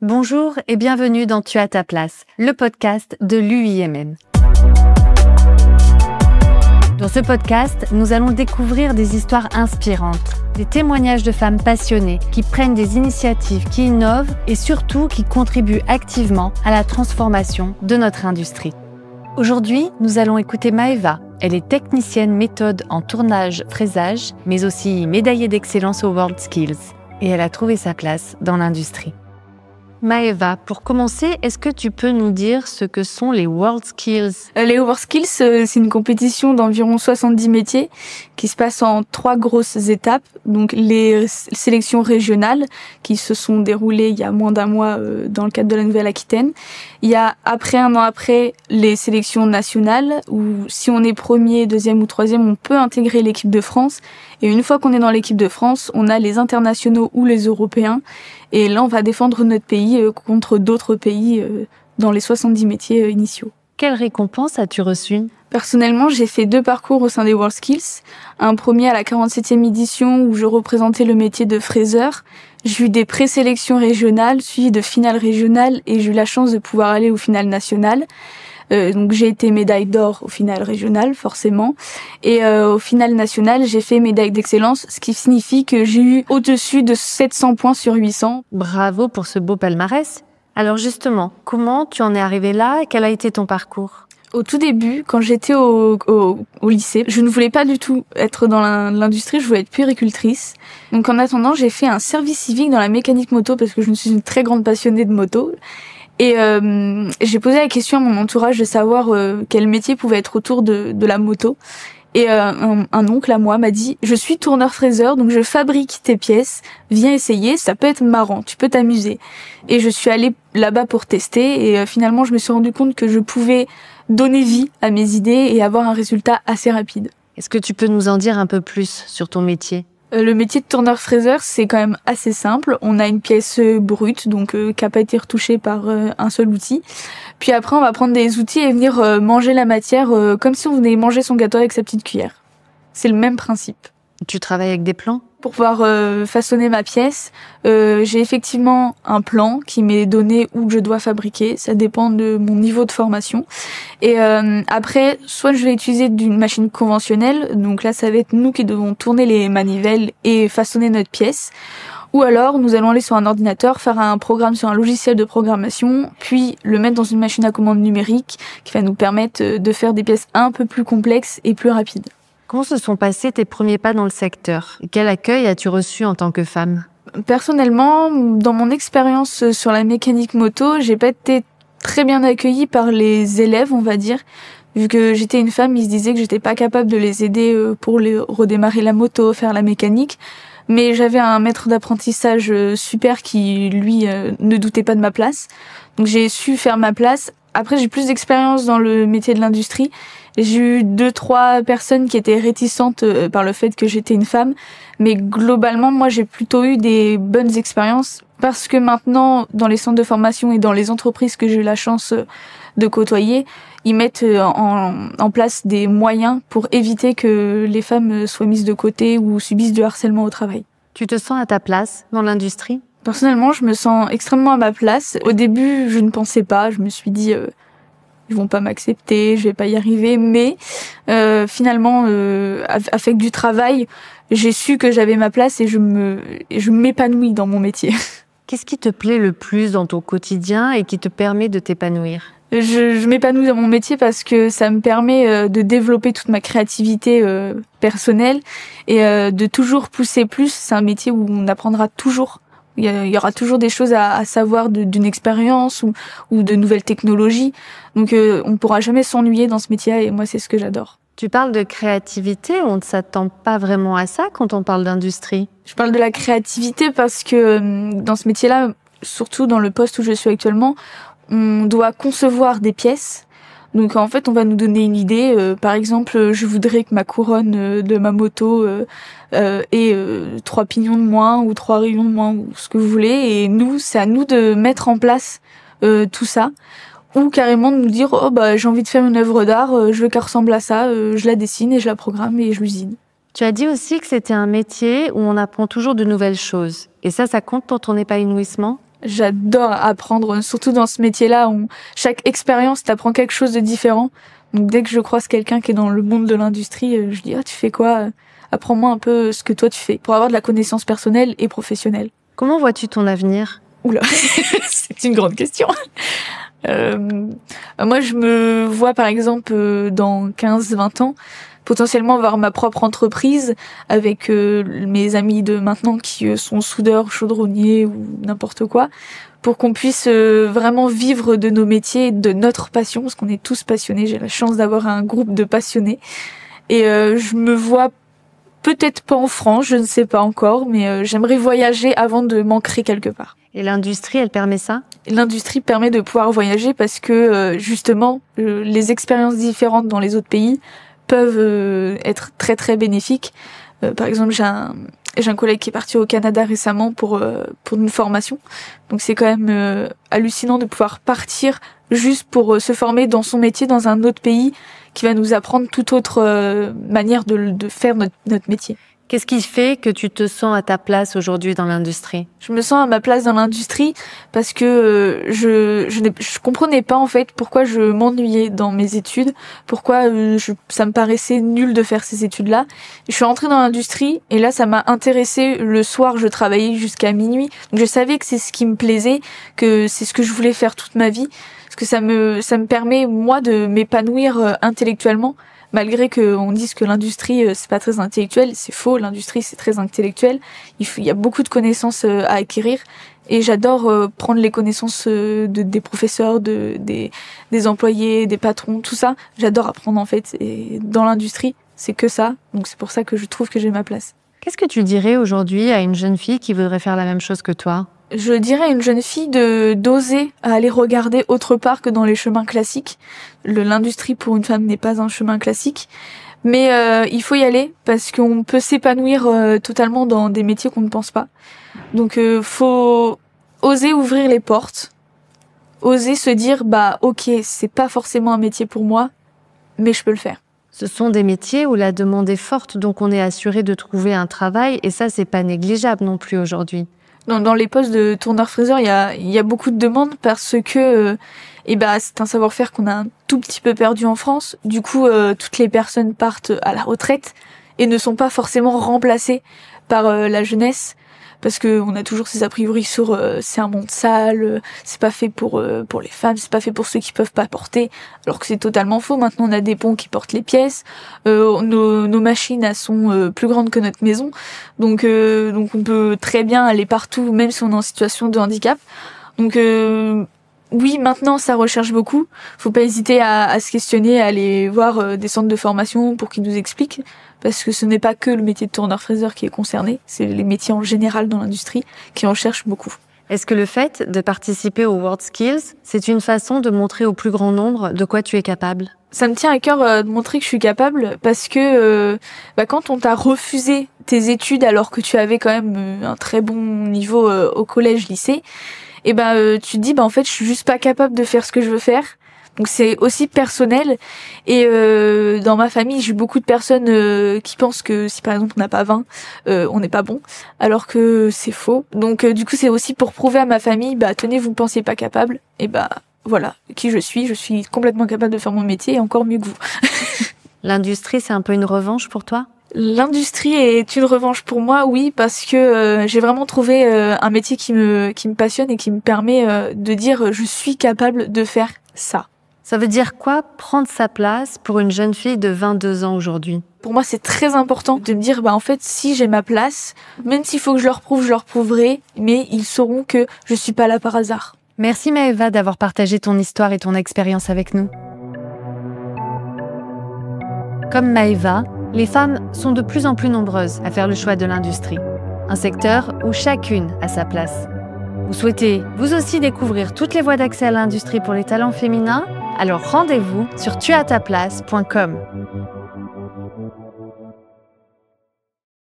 Bonjour et bienvenue dans Tu as ta place, le podcast de l'UIMM. Dans ce podcast, nous allons découvrir des histoires inspirantes, des témoignages de femmes passionnées qui prennent des initiatives, qui innovent et surtout qui contribuent activement à la transformation de notre industrie. Aujourd'hui, nous allons écouter Maëva. Elle est technicienne méthode en tournage, fraisage, mais aussi médaillée d'excellence aux WorldSkills. Et elle a trouvé sa place dans l'industrie. Maëva, pour commencer, est-ce que tu peux nous dire ce que sont les WorldSkills ? Les WorldSkills, c'est une compétition d'environ 70 métiers qui se passe en 3 grosses étapes. Donc les sélections régionales qui se sont déroulées il y a moins d'un mois dans le cadre de la Nouvelle-Aquitaine. Il y a un an après, les sélections nationales où si on est premier, deuxième ou troisième, on peut intégrer l'équipe de France. Et une fois qu'on est dans l'équipe de France, on a les internationaux ou les européens. Et là, on va défendre notre pays contre d'autres pays dans les 70 métiers initiaux. Quelle récompense as-tu reçue ? Personnellement, j'ai fait 2 parcours au sein des WorldSkills. Un premier à la 47e édition où je représentais le métier de fraiseur. J'ai eu des présélections régionales, suivies de finales régionales et j'ai eu la chance de pouvoir aller aux finales nationales. Donc j'ai été médaille d'or au final régional, forcément. Et au final national, j'ai fait médaille d'excellence, ce qui signifie que j'ai eu au-dessus de 700 points sur 800. Bravo pour ce beau palmarès. Alors justement, comment tu en es arrivée là ? Quel a été ton parcours ? Au tout début, quand j'étais au lycée, je ne voulais pas du tout être dans l'industrie, je voulais être puéricultrice. Donc en attendant, j'ai fait un service civique dans la mécanique moto parce que je suis une très grande passionnée de moto. Et j'ai posé la question à mon entourage de savoir quel métier pouvait être autour de la moto. Et un oncle à moi m'a dit « Je suis tourneur-fraiseur, donc je fabrique tes pièces. Viens essayer, ça peut être marrant, tu peux t'amuser. » Et je suis allée là-bas pour tester et finalement je me suis rendu compte que je pouvais donner vie à mes idées et avoir un résultat assez rapide. Est-ce que tu peux nous en dire un peu plus sur ton métier ? Le métier de tourneur-fraiseur, c'est quand même assez simple. On a une pièce brute, donc qui n'a pas été retouchée par un seul outil. Puis après, on va prendre des outils et venir manger la matière comme si on venait manger son gâteau avec sa petite cuillère. C'est le même principe. Tu travailles avec des plans ? Pour pouvoir façonner ma pièce, j'ai effectivement un plan qui m'est donné où je dois fabriquer. Ça dépend de mon niveau de formation. Et après, soit je vais utiliser d'une machine conventionnelle, donc là ça va être nous qui devons tourner les manivelles et façonner notre pièce. Ou alors, nous allons aller sur un ordinateur, faire un programme sur un logiciel de programmation, puis le mettre dans une machine à commande numérique qui va nous permettre de faire des pièces un peu plus complexes et plus rapides. Comment se sont passés tes premiers pas dans le secteur ? Quel accueil as-tu reçu en tant que femme ? Personnellement, dans mon expérience sur la mécanique moto, j'ai pas été très bien accueillie par les élèves, on va dire. Vu que j'étais une femme, ils se disaient que j'étais pas capable de les aider pour redémarrer la moto, faire la mécanique. Mais j'avais un maître d'apprentissage super qui, lui, ne doutait pas de ma place. Donc j'ai su faire ma place. Après, j'ai plus d'expérience dans le métier de l'industrie. J'ai eu 2-3 personnes qui étaient réticentes par le fait que j'étais une femme. Mais globalement, moi, j'ai plutôt eu des bonnes expériences parce que maintenant, dans les centres de formation et dans les entreprises que j'ai eu la chance de côtoyer, ils mettent en place des moyens pour éviter que les femmes soient mises de côté ou subissent du harcèlement au travail. Tu te sens à ta place dans l'industrie ? Personnellement, je me sens extrêmement à ma place. Au début, je ne pensais pas. Je me suis dit, ils vont pas m'accepter, je vais pas y arriver. Mais finalement, avec du travail, j'ai su que j'avais ma place et je m'épanouis dans mon métier. Qu'est-ce qui te plaît le plus dans ton quotidien et qui te permet de t'épanouir ? Je m'épanouis dans mon métier parce que ça me permet de développer toute ma créativité personnelle et de toujours pousser plus. C'est un métier où on apprendra toujours. Il y aura toujours des choses à savoir d'une expérience ou de nouvelles technologies. Donc on ne pourra jamais s'ennuyer dans ce métier et moi c'est ce que j'adore. Tu parles de créativité, on ne s'attend pas vraiment à ça quand on parle d'industrie. Je parle de la créativité parce que dans ce métier-là, surtout dans le poste où je suis actuellement, on doit concevoir des pièces. Donc en fait, on va nous donner une idée. Par exemple, je voudrais que ma couronne de ma moto ait 3 pignons de moins ou 3 rayons de moins ou ce que vous voulez. Et nous, c'est à nous de mettre en place tout ça. Ou carrément de nous dire « Oh bah j'ai envie de faire une œuvre d'art, je veux qu'elle ressemble à ça, je la dessine et je la programme et je l'usine. » Tu as dit aussi que c'était un métier où on apprend toujours de nouvelles choses. Et ça compte pour ton épanouissement ? J'adore apprendre, surtout dans ce métier-là, chaque expérience t'apprend quelque chose de différent. Donc dès que je croise quelqu'un qui est dans le monde de l'industrie, je dis tu fais quoi? Apprends-moi un peu ce que toi tu fais, pour avoir de la connaissance personnelle et professionnelle. Comment vois-tu ton avenir? Oula, c'est une grande question. Moi je me vois par exemple dans 15-20 ans potentiellement avoir ma propre entreprise avec mes amis de maintenant qui sont soudeurs, chaudronniers ou n'importe quoi, pour qu'on puisse vraiment vivre de nos métiers, de notre passion, parce qu'on est tous passionnés. J'ai la chance d'avoir un groupe de passionnés. Et je me vois peut-être pas en France, je ne sais pas encore, mais j'aimerais voyager avant de m'ancrer quelque part. Et l'industrie, elle permet ça? L'industrie permet de pouvoir voyager parce que justement, les expériences différentes dans les autres pays peuvent être très très bénéfiques. Par exemple, j'ai un collègue qui est parti au Canada récemment pour une formation. Donc c'est quand même hallucinant de pouvoir partir juste pour se former dans son métier dans un autre pays qui va nous apprendre toute autre manière de faire notre métier. Qu'est-ce qui fait que tu te sens à ta place aujourd'hui dans l'industrie? Je me sens à ma place dans l'industrie parce que je comprenais pas en fait pourquoi je m'ennuyais dans mes études, pourquoi ça me paraissait nul de faire ces études-là. Je suis rentrée dans l'industrie et là ça m'a intéressée. Le soir, je travaillais jusqu'à minuit. Donc je savais que c'est ce qui me plaisait, que c'est ce que je voulais faire toute ma vie, parce que ça me permet moi de m'épanouir intellectuellement. Malgré qu'on dise que l'industrie c'est pas très intellectuel, c'est faux. L'industrie c'est très intellectuel. Il y a beaucoup de connaissances à acquérir et j'adore prendre les connaissances des professeurs, des employés, des patrons, tout ça. J'adore apprendre en fait. Et dans l'industrie c'est que ça. Donc c'est pour ça que je trouve que j'ai ma place. Qu'est-ce que tu dirais aujourd'hui à une jeune fille qui voudrait faire la même chose que toi? Je dirais à une jeune fille d'oser aller regarder autre part que dans les chemins classiques. L'industrie pour une femme n'est pas un chemin classique, mais il faut y aller parce qu'on peut s'épanouir totalement dans des métiers qu'on ne pense pas. Donc faut oser ouvrir les portes, oser se dire ok, c'est pas forcément un métier pour moi, mais je peux le faire. Ce sont des métiers où la demande est forte, donc on est assuré de trouver un travail et ça c'est pas négligeable non plus aujourd'hui. Dans les postes de tourneur-fraiseur, il y a beaucoup de demandes parce que c'est un savoir-faire qu'on a un tout petit peu perdu en France. Du coup, toutes les personnes partent à la retraite et ne sont pas forcément remplacées par la jeunesse. Parce que on a toujours ces a priori sur c'est un monde sale, c'est pas fait pour les femmes, c'est pas fait pour ceux qui peuvent pas porter, alors que c'est totalement faux. Maintenant on a des ponts qui portent les pièces, nos machines elles sont plus grandes que notre maison, donc on peut très bien aller partout même si on est en situation de handicap. Donc oui, maintenant ça recherche beaucoup. Faut pas hésiter à se questionner, à aller voir des centres de formation pour qu'ils nous expliquent. Parce que ce n'est pas que le métier de tourneur-fraiseur qui est concerné, c'est les métiers en général dans l'industrie qui en cherchent beaucoup. Est-ce que le fait de participer aux World Skills, c'est une façon de montrer au plus grand nombre de quoi tu es capable? Ça me tient à cœur de montrer que je suis capable parce que quand on t'a refusé tes études alors que tu avais quand même un très bon niveau au collège, lycée, tu te dis en fait je suis juste pas capable de faire ce que je veux faire. Donc c'est aussi personnel et dans ma famille j'ai eu beaucoup de personnes qui pensent que si par exemple on n'a pas 20 on n'est pas bon, alors que c'est faux. Donc du coup c'est aussi pour prouver à ma famille tenez, vous ne pensiez pas capable, et voilà qui je suis complètement capable de faire mon métier et encore mieux que vous. L'industrie c'est un peu une revanche pour toi? L'industrie est une revanche pour moi, oui, parce que j'ai vraiment trouvé un métier qui me passionne et qui me permet de dire je suis capable de faire ça. Ça veut dire quoi, prendre sa place pour une jeune fille de 22 ans aujourd'hui? Pour moi, c'est très important de me dire, en fait, si j'ai ma place, même s'il faut que je leur prouverai, mais ils sauront que je suis pas là par hasard. Merci Maëva d'avoir partagé ton histoire et ton expérience avec nous. Comme Maëva, les femmes sont de plus en plus nombreuses à faire le choix de l'industrie. Un secteur où chacune a sa place. Vous souhaitez vous aussi découvrir toutes les voies d'accès à l'industrie pour les talents féminins? Alors rendez-vous sur tuasataplace.com.